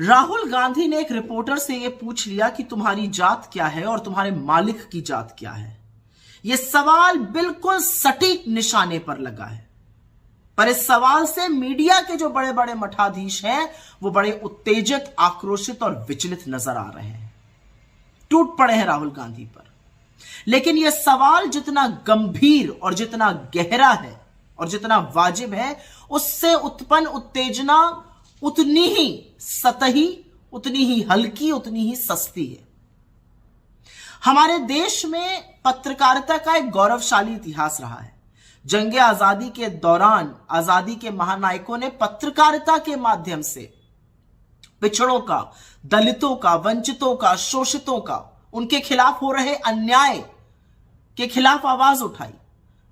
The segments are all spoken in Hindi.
राहुल गांधी ने एक रिपोर्टर से यह पूछ लिया कि तुम्हारी जात क्या है और तुम्हारे मालिक की जात क्या है। यह सवाल बिल्कुल सटीक निशाने पर लगा है, पर इस सवाल से मीडिया के जो बड़े बड़े मठाधीश हैं वो बड़े उत्तेजित, आक्रोशित और विचलित नजर आ रहे हैं। टूट पड़े हैं राहुल गांधी पर। लेकिन यह सवाल जितना गंभीर और जितना गहरा है और जितना वाजिब है, उससे उत्पन्न उत्तेजना उतनी ही सतही, उतनी ही हल्की, उतनी ही सस्ती है। हमारे देश में पत्रकारिता का एक गौरवशाली इतिहास रहा है। जंगे आजादी के दौरान आजादी के महानायकों ने पत्रकारिता के माध्यम से पिछड़ों का, दलितों का, वंचितों का, शोषितों का, उनके खिलाफ हो रहे अन्याय के खिलाफ आवाज उठाई।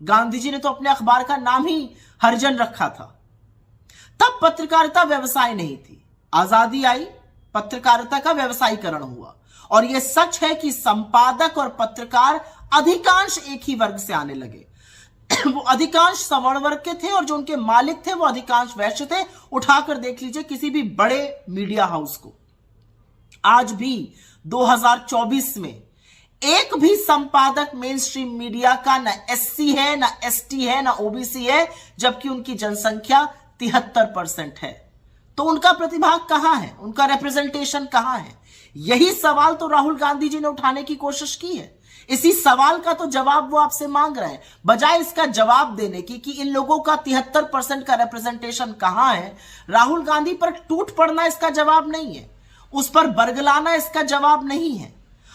गांधी जी ने तो अपने अखबार का नाम ही हरिजन रखा था। तब पत्रकारिता व्यवसाय नहीं थी। आजादी आई, पत्रकारिता का व्यवसायीकरण हुआ। और यह सच है कि संपादक और पत्रकार अधिकांश एक ही वर्ग से आने लगे। वो अधिकांश सवर्ण वर्ग के थे और जो उनके मालिक थे वो अधिकांश वैश्य थे। उठाकर देख लीजिए किसी भी बड़े मीडिया हाउस को। आज भी 2024 में एक भी संपादक मेन स्ट्रीम मीडिया का ना एससी है, ना एसटी है, ना ओबीसी है, जबकि उनकी जनसंख्या 73% है। तो उनका प्रतिभाग कहां है? उनका रिप्रेजेंटेशन कहां है? यही सवाल तो राहुल गांधी जी ने उठाने की कोशिश की है। इसी सवाल का तो जवाब वो आपसे मांग रहे हैं। बजाय इसका जवाब देने की कि इन लोगों का 73% का रिप्रेजेंटेशन कहां है, राहुल गांधी पर टूट पड़ना इसका जवाब नहीं है। उस पर बरगलाना इसका जवाब नहीं है।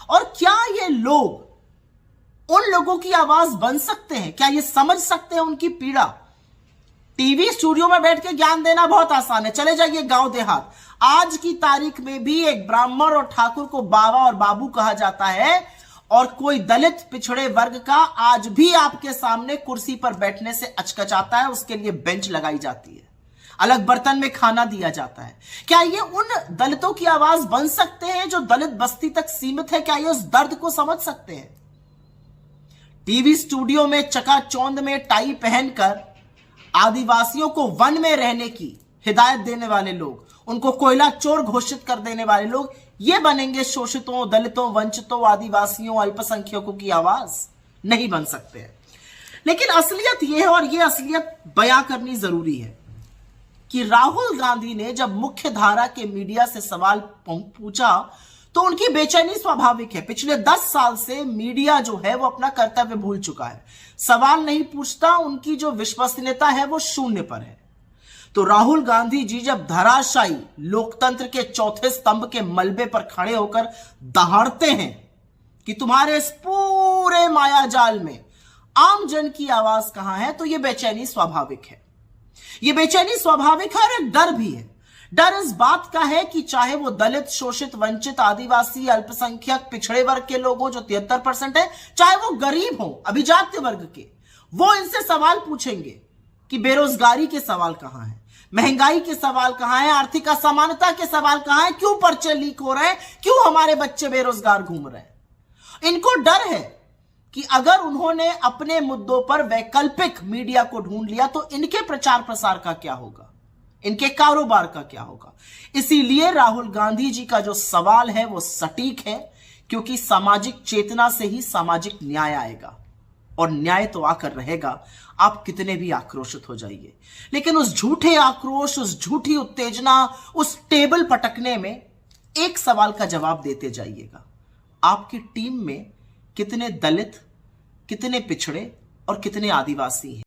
और क्या ये लोग उन लोगों की आवाज बन सकते हैं? क्या ये समझ सकते हैं उनकी पीड़ा? टीवी स्टूडियो में बैठ के ज्ञान देना बहुत आसान है। चले जाइए गांव देहात। आज की तारीख में भी एक ब्राह्मण और ठाकुर को बाबा और बाबू कहा जाता है, और कोई दलित पिछड़े वर्ग का आज भी आपके सामने कुर्सी पर बैठने से अचकचाता है। उसके लिए बेंच लगाई जाती है, अलग बर्तन में खाना दिया जाता है। क्या ये उन दलितों की आवाज बन सकते हैं जो दलित बस्ती तक सीमित है? क्या ये उस दर्द को समझ सकते हैं? टीवी स्टूडियो में चकाचौंध में टाई पहनकर आदिवासियों को वन में रहने की हिदायत देने वाले लोग, उनको कोयला चोर घोषित कर देने वाले लोग, ये बनेंगे शोषितों, दलितों, वंचितों, आदिवासियों, अल्पसंख्यकों की आवाज? नहीं बन सकते हैं। लेकिन असलियत यह है, और यह असलियत बयां करनी जरूरी है, कि राहुल गांधी ने जब मुख्य धारा के मीडिया से सवाल पूछा तो उनकी बेचैनी स्वाभाविक है। पिछले 10 साल से मीडिया जो है वो अपना कर्तव्य भूल चुका है। सवाल नहीं पूछता, उनकी जो विश्वसनीयता है वो शून्य पर है। तो राहुल गांधी जी जब धराशायी लोकतंत्र के चौथे स्तंभ के मलबे पर खड़े होकर दहाड़ते हैं कि तुम्हारे इस पूरे मायाजाल में आम जन की आवाज कहां है, तो यह बेचैनी स्वाभाविक है। यह बेचैनी स्वाभाविक है और एक डर भी है। डर इस बात का है कि चाहे वो दलित, शोषित, वंचित, आदिवासी, अल्पसंख्यक, पिछड़े वर्ग के लोग हो जो 73% है, चाहे वो गरीब हो, अभिजात्य वर्ग के, वो इनसे सवाल पूछेंगे कि बेरोजगारी के सवाल कहां है, महंगाई के सवाल कहां है, आर्थिक असमानता के सवाल कहां है, क्यों पर्चे लीक हो रहे हैं, क्यों हमारे बच्चे बेरोजगार घूम रहे हैं। इनको डर है कि अगर उन्होंने अपने मुद्दों पर वैकल्पिक मीडिया को ढूंढ लिया तो इनके प्रचार प्रसार का क्या होगा, इनके कारोबार का क्या होगा। इसीलिए राहुल गांधी जी का जो सवाल है वो सटीक है, क्योंकि सामाजिक चेतना से ही सामाजिक न्याय आएगा, और न्याय तो आकर रहेगा, आप कितने भी आक्रोशित हो जाइए। लेकिन उस झूठे आक्रोश, उस झूठी उत्तेजना, उस टेबल पटकने में एक सवाल का जवाब देते जाइएगा। आपकी टीम में कितने दलित, कितने पिछड़े और कितने आदिवासी हैं?